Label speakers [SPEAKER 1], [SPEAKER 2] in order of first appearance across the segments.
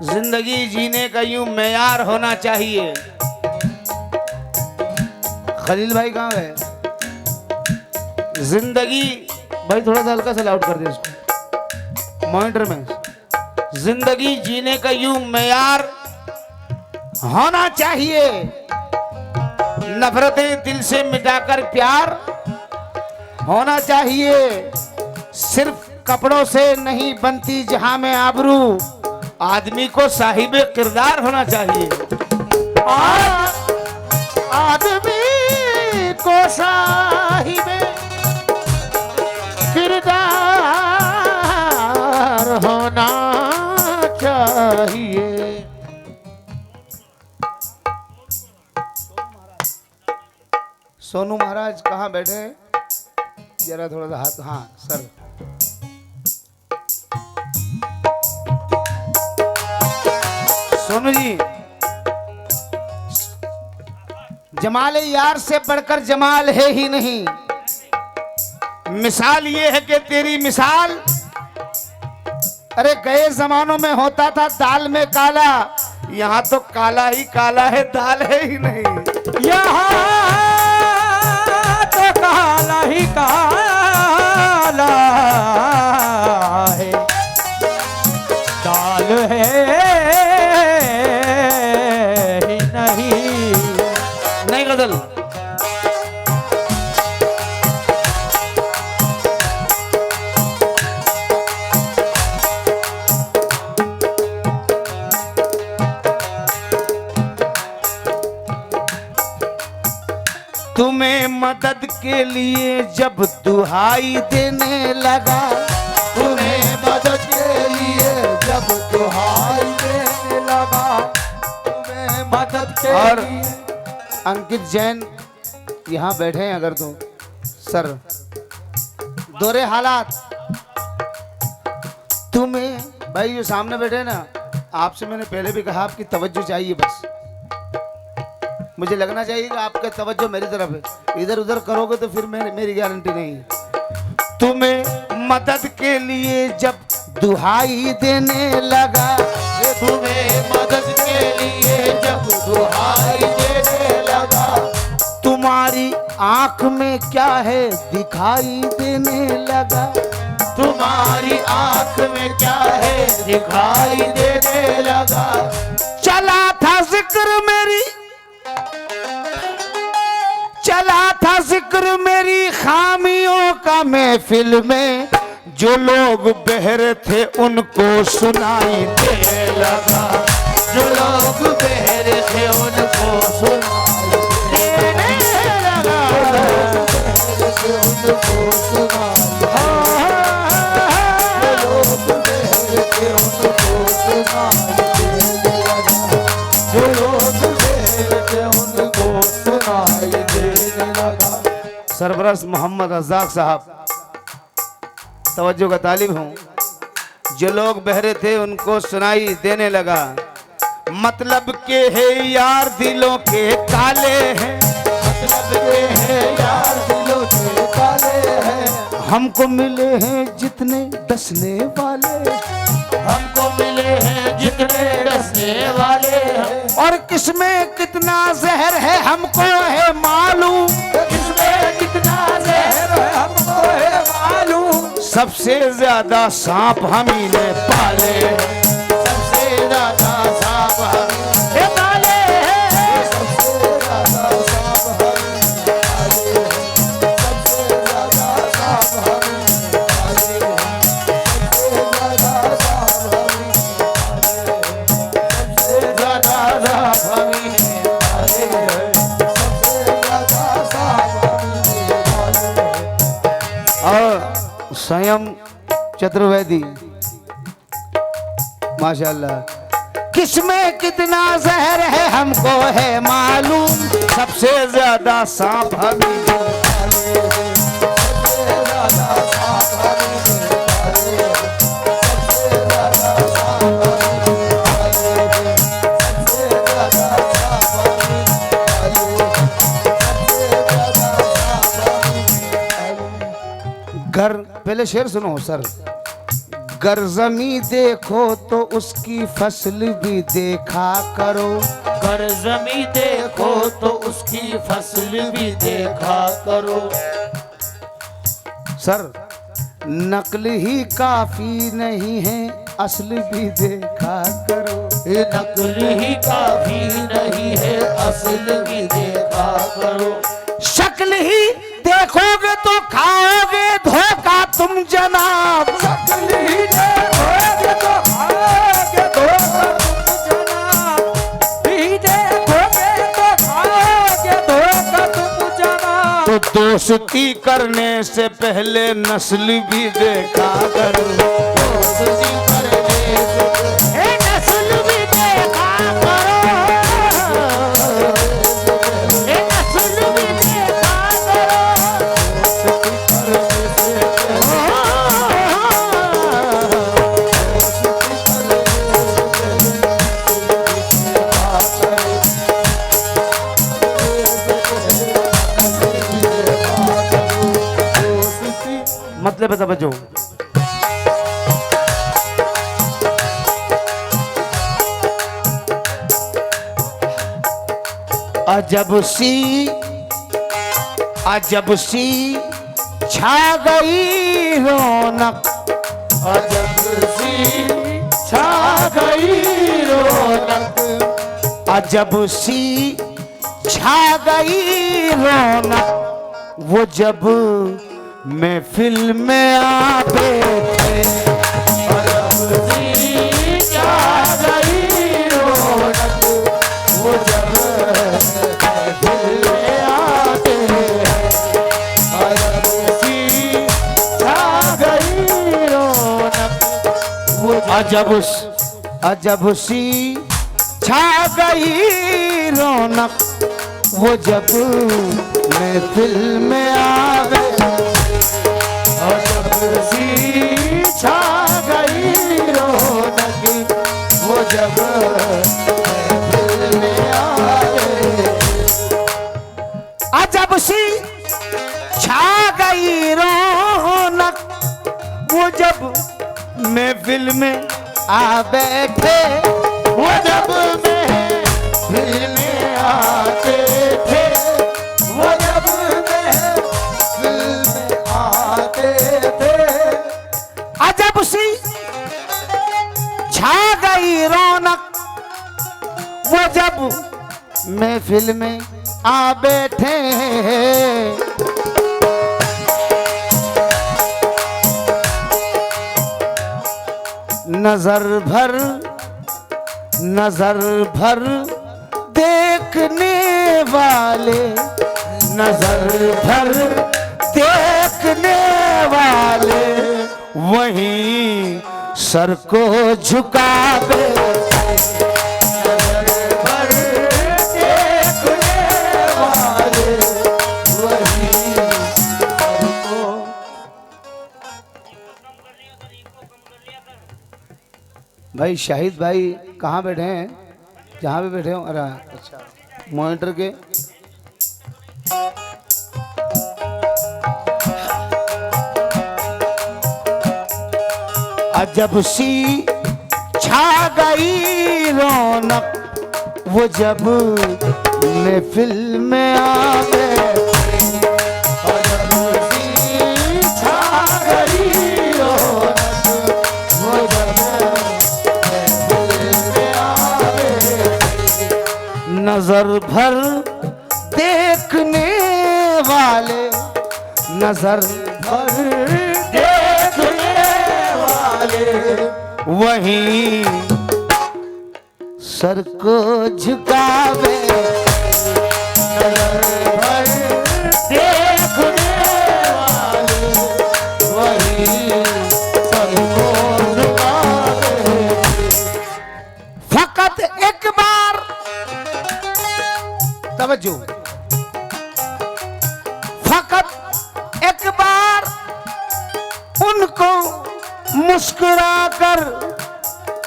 [SPEAKER 1] जिंदगी जीने का यूं मेयार होना चाहिए। खलील भाई कहाँ गए? जिंदगी भाई थोड़ा सा हल्का सा लाउड कर दे इसको मॉनिटर में। जिंदगी जीने का यूं मेयार होना चाहिए, नफरतें दिल से मिटाकर प्यार होना चाहिए। सिर्फ कपड़ों से नहीं बनती जहां में आबरू, आदमी को साहिबे किरदार होना चाहिए।
[SPEAKER 2] आदमी को साहिबे किरदार होना चाहिए।
[SPEAKER 1] सोनू महाराज कहाँ बैठे हैं? जरा थोड़ा सा हाथ, हाँ सर। सोनू जी, जमाल यार से बढ़कर जमाल है ही नहीं। मिसाल ये है कि तेरी मिसाल, अरे गए जमानों में होता था दाल में काला, यहाँ तो काला ही काला है, दाल है ही नहीं।
[SPEAKER 2] यहाँ तो काला ही काला है, दाल है ही नहीं
[SPEAKER 1] गजल। तुम्हें मदद के लिए जब दुहाई देने लगा,
[SPEAKER 2] तुम्हें मदद के लिए जब दुहाई देने लगा, तुम्हें मदद के
[SPEAKER 1] और
[SPEAKER 2] लिए।
[SPEAKER 1] अंकित जैन यहाँ बैठे हैं अगर तो सर, दोरे हालात। तुम्हें भाई जो सामने बैठे हैं ना, आपसे मैंने पहले भी कहा आपकी तवज्जो चाहिए, बस मुझे लगना चाहिए कि आपका तवज्जो मेरी तरफ है। इधर उधर करोगे तो फिर मेरी गारंटी नहीं है। तुम्हें मदद के लिए जब दुहाई देने लगा,
[SPEAKER 2] तुम्हें मदद के लिए जब दुहाई देने लगा,
[SPEAKER 1] तुम्हारी आंख में क्या है दिखाई देने लगा।
[SPEAKER 2] तुम्हारी आंख में क्या है दिखाई देने लगा।
[SPEAKER 1] चला था जिक्र मेरी, चला था जिक्र मेरी खामियों का महफिल में, जो लोग बहरे थे उनको सुनाई देने लगा।
[SPEAKER 2] जो लोग बहरे थे उनको सुनाई देने लगा, उनको सुनाई, जो लोग बहरे थे उनको सुनाई देने लगा, जो लोग बहरे थे उनको सुनाई देने लगा।
[SPEAKER 1] सरबराह मोहम्मद रज़ाक साहब, तवज्जो का तालिब हूँ। जो लोग बहरे थे उनको सुनाई देने लगा, मतलब के है यार दिलों के काले हैं,
[SPEAKER 2] मतलब के है यार दिलों के काले हैं।
[SPEAKER 1] हमको मिले हैं जितने डसने वाले,
[SPEAKER 2] हमको मिले हैं जितने डसने वाले हैं,
[SPEAKER 1] और किसमें कितना जहर है हमको है मालूम,
[SPEAKER 2] किसमें कितना जहर है हमको है मालूम।
[SPEAKER 1] सबसे ज्यादा सांप हम ही ने पाले,
[SPEAKER 2] सबसे ज्यादा सांप हम पाले हैं, सबसे ज्यादा सांप हम पाले हैं, सबसे ज्यादा सांप हम पाले हैं, सबसे ज्यादा सांप हम सबसे ज्यादा सांप हम पाले हैं, सबसे ज्यादा सांप हम पाले हैं।
[SPEAKER 1] और स्वयं चतुर्वेदी माशाल्लाह। किसमें कितना जहर है हमको है मालूम, सबसे ज्यादा सांप हम ही ने पाले हैं।
[SPEAKER 2] सबसे ज्यादा सांप हम पाले हैं, सबसे ज्यादा सांप हम पाले हैं, सबसे ज्यादा सांप हम पाले हैं, सबसे ज्यादा सांप हम पाले हैं।
[SPEAKER 1] घर पहले शेर सुनो सर। गर ज़मीं देखो तो उसकी फसल भी देखा करो।
[SPEAKER 2] कर ज़मीं देखो तो उसकी फसल भी देखा करो।
[SPEAKER 1] सर नकल ही काफी नहीं है, असल भी देखा करो।
[SPEAKER 2] ये नकल ही काफी नहीं है, असल भी देखा करो।
[SPEAKER 1] शक्ल ही देखोगे तो खाओगे धोखा तुम जनाब।
[SPEAKER 2] शक्ल ही देखोगे तो खाओगे धोखा तुम जनाब। ही देखोगे तो खाओगे धोखा तुम जनाब।
[SPEAKER 1] तो दोस्ती करने से पहले नस्ल भी देखा करो।
[SPEAKER 2] दोस्ती करने से
[SPEAKER 1] नस्ल भी देखा करो। नस्ल भी देखा मतलब बता बच्चों। अजब सी छा गई रौनक।
[SPEAKER 2] अजब सी छा गई रौनक।
[SPEAKER 1] अजब सी छा गई रौनक। वो जब महफिल में आ बैठे।
[SPEAKER 2] अजब सी छा गई रौनक। वो जब महफिल में आते हैं। अजब सी छा गई रौनक। वो
[SPEAKER 1] अजब सी छा गई रौनक। वो जब महफिल में आवे।
[SPEAKER 2] अजब सी छा गई रौनक। वो जब महफिल में आए।
[SPEAKER 1] अजब सी छा गई रौनक। वो जब महफिल में आ बैठे।
[SPEAKER 2] वो जब महफिल में आते थे। वो जब महफिल में आते थे।
[SPEAKER 1] अजब सी छा गई रौनक। वो जब महफिल में आ बैठे। नजर भर देखने वाले। नजर भर देखने वाले वहीं सर को झुकावे।
[SPEAKER 2] नजर भर देखने वाले वही सबको।
[SPEAKER 1] भाई शाहिद भाई कहाँ बैठे हैं? जहाँ भी बैठे हो। अरे अच्छा मॉनिटर के। अजब सी छा गई रौनक। वो जब महफिल में आवे।
[SPEAKER 2] अजब सी छा गई रौनक। वो जब महफिल में आवे।
[SPEAKER 1] नजर भर देखने वाले। नजर भर
[SPEAKER 2] देखने वाले
[SPEAKER 1] वहीं सर को झुकावे।
[SPEAKER 2] नजर भर देखने वाले वही सबको झुकावे।
[SPEAKER 1] फकत एक बार तवज्जो। फकत एक बार उनको मुस्कुरा कर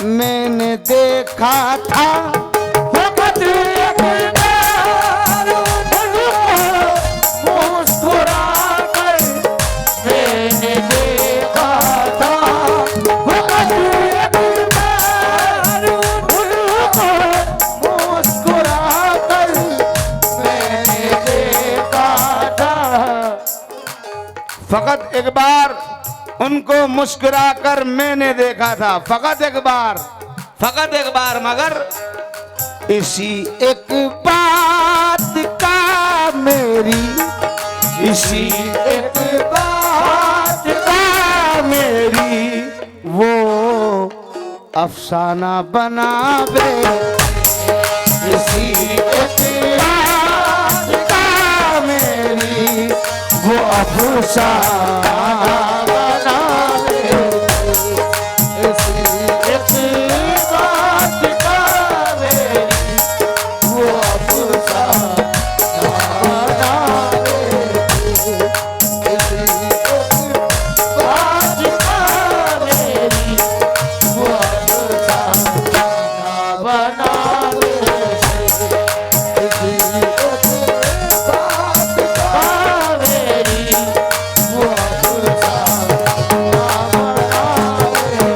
[SPEAKER 1] मैंने देखा था।
[SPEAKER 2] फकत एक बार उनको मुस्कुरा कर मैंने देखा था।
[SPEAKER 1] फकत एक बार उनको मुस्कुराकर मैंने देखा था, फकत एक बार, मगर इसी एक बात का मेरी, इसी एक बात का मेरी वो अफसाना बनावे, इसी एक बात का मेरी वो अफसाना बनावे, इसी एक बात का मेरी वो अफसाना बनावे, इसी एक बात का मेरी वो अफसाना बनावे, इसी एक बात का मेरी वो अफसाना बनावे।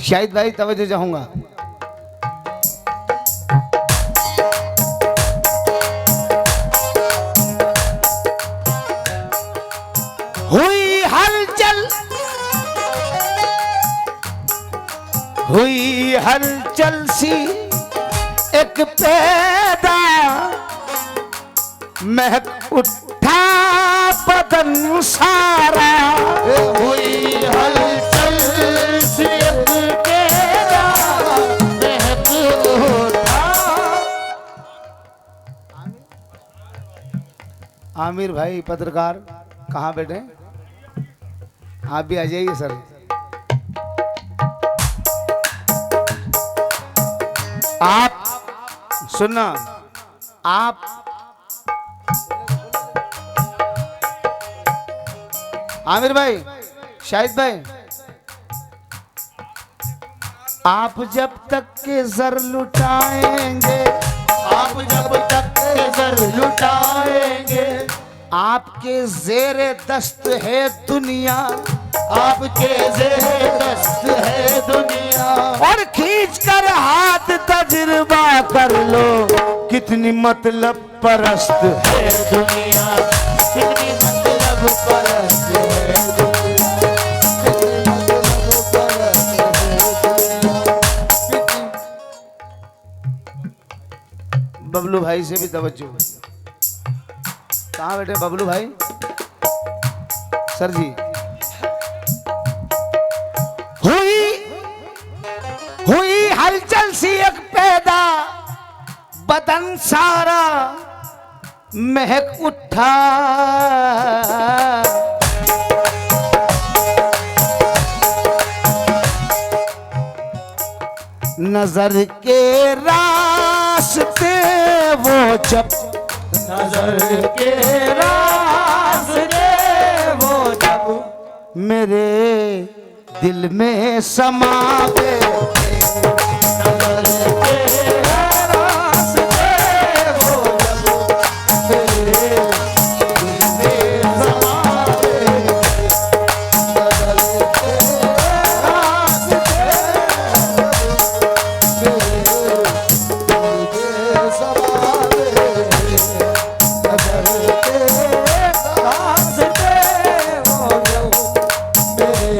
[SPEAKER 1] शाहिद भाई तवज्जो चाहूंगा। हुई हलचल सी एक पैदा, महक उठा बदन सारा, हुई हलचल सी एक पैदा, महक उठा। आमिर भाई पत्रकार कहाँ बैठे? आप भी आ जाइए सर। आप सुनना, आप आमिर भाई, शाहिद भाई, आप जब तक के जर लुटाएंगे, आप जब तक के जर लुटाएंगे, आपके जेरे दस्त है दुनिया, आपके जेरे दस्त है दुनिया, और खींच कर हाथ तजुर्बा कर लो, कितनी मतलब परस्त है दुनिया, कितनी मतलब परस्त है दुनिया, कितनी मतलब परस्त है दुनिया। बबलू भाई से भी तवज्जो। कहाँ बैठे बबलू भाई? सर जी। हुई हलचल सी एक पैदा, बदन सारा महक उठा, नजर के रास्ते वो जब, नजर के रास्ते वो जब मेरे दिल में समावे, नजर के रास्ते वो जब मेरे दिल में समावे, नजर के रास्ते मेरे दिल में समावे, नजर के रास्ते वो जब मेरे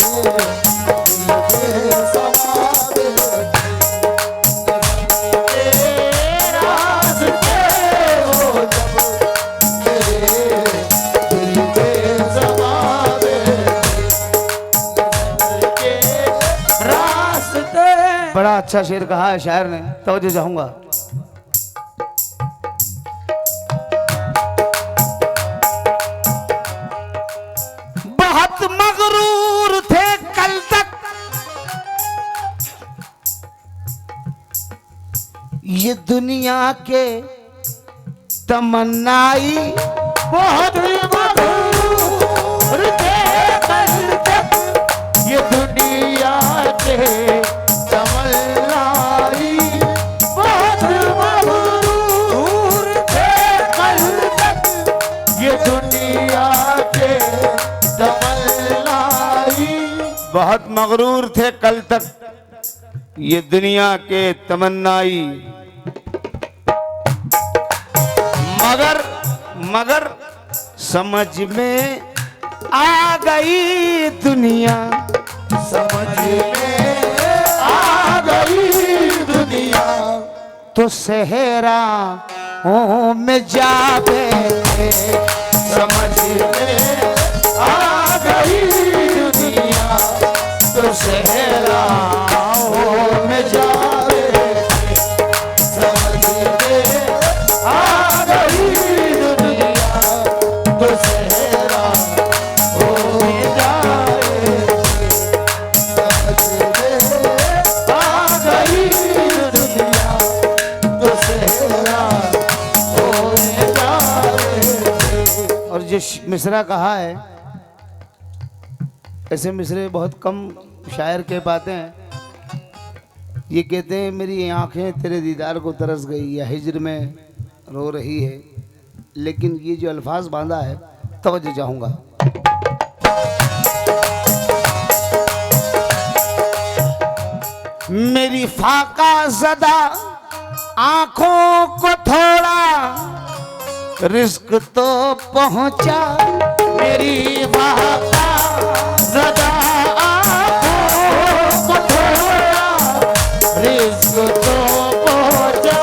[SPEAKER 1] बड़ा अच्छा शेर कहा है शायर ने, तवज्जो चाहूंगा। बहुत मगरूर थे कल तक ये दुनिया के तमन्नाई, बहुत मगरूर थे कल तक ये दुनिया के तमन्नाई, बहुत मगरूर थे कल तक ये दुनिया के तमन्नाई, बहुत मगरूर थे कल तक ये दुनिया के तमन्नाई। मगर समझ में आ गई दुनिया,
[SPEAKER 2] समझ में आ गई दुनिया,
[SPEAKER 1] तो सहरा ओ में जावे,
[SPEAKER 2] समझ में आ गई दुनिया, तो सहरा में जावे, समझ में आ गई दुनिया, तो सहरा में जाए, समझ में आ गई दुनिया, तो सहरा में जाए।
[SPEAKER 1] और जो मिसरा कहा है, ऐसे मिसरे बहुत कम शायर कह पाते हैं। ये कहते हैं मेरी आंखें तेरे दीदार को तरस गई, या हिज्र में रो रही है। लेकिन ये जो अल्फाज बांधा है, तवज्जो चाहूंगा। मेरी फाका ज़दा आंखों को थोड़ा रिस्क तो पहुंचा,
[SPEAKER 2] मेरी फाका ज़दा आँखों को थोड़ा रिस्क तो पहुंचा।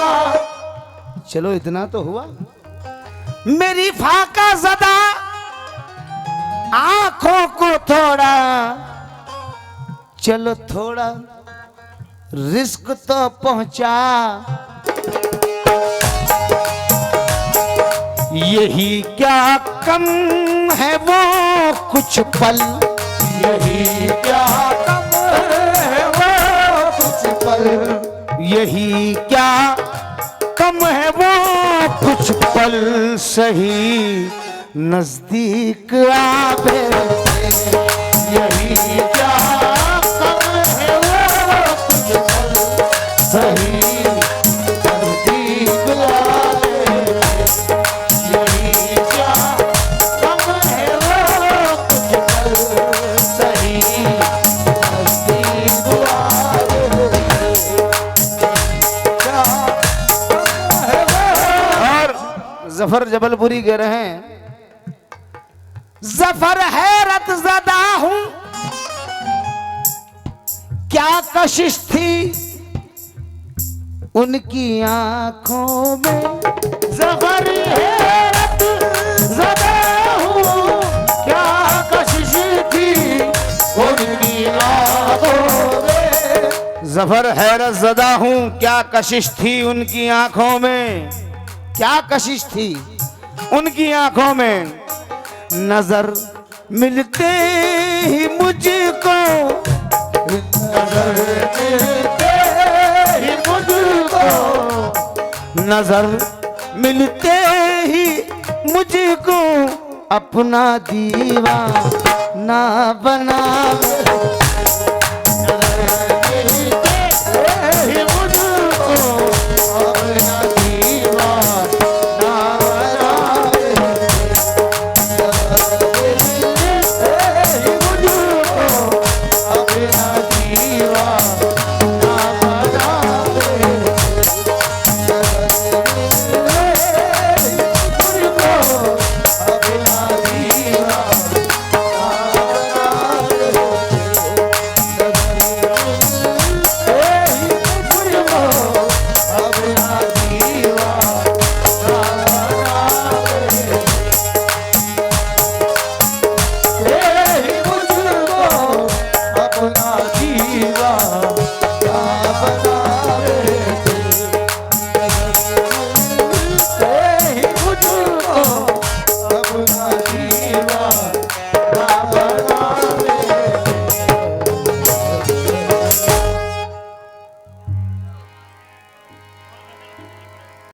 [SPEAKER 1] चलो इतना तो हुआ। मेरी फाका ज़दा आंखों को थोड़ा, चलो थोड़ा रिस्क तो पहुंचा। यही क्या कम है वो कुछ पल,
[SPEAKER 2] यही क्या कम है वो कुछ पल,
[SPEAKER 1] यही क्या कम है वो कुछ पल सही नजदीक आवे।
[SPEAKER 2] यही क्या कम है वो कुछ पल सही नजदीक आए। यही क्या कम है वो कुछ पल सही नजदीक आए। क्या कम है वो।
[SPEAKER 1] और जफर जबलपुरी कह रहे हैं, जफर हैरत ज़दा हूं, क्या कशिश थी उनकी आंखों में।
[SPEAKER 2] ज़फ़र हैरत ज़दा हूँ, क्या कशिश थी उनकी आँखों में।
[SPEAKER 1] जफर हैरत ज़दा हूं, क्या कशिश थी उनकी आंखों में। क्या कशिश थी उनकी आंखों में। नजर मिलते ही मुझको,
[SPEAKER 2] नज़र मिलते ही मुझको,
[SPEAKER 1] नजर मिलते ही मुझको अपना दीवाना बनावे।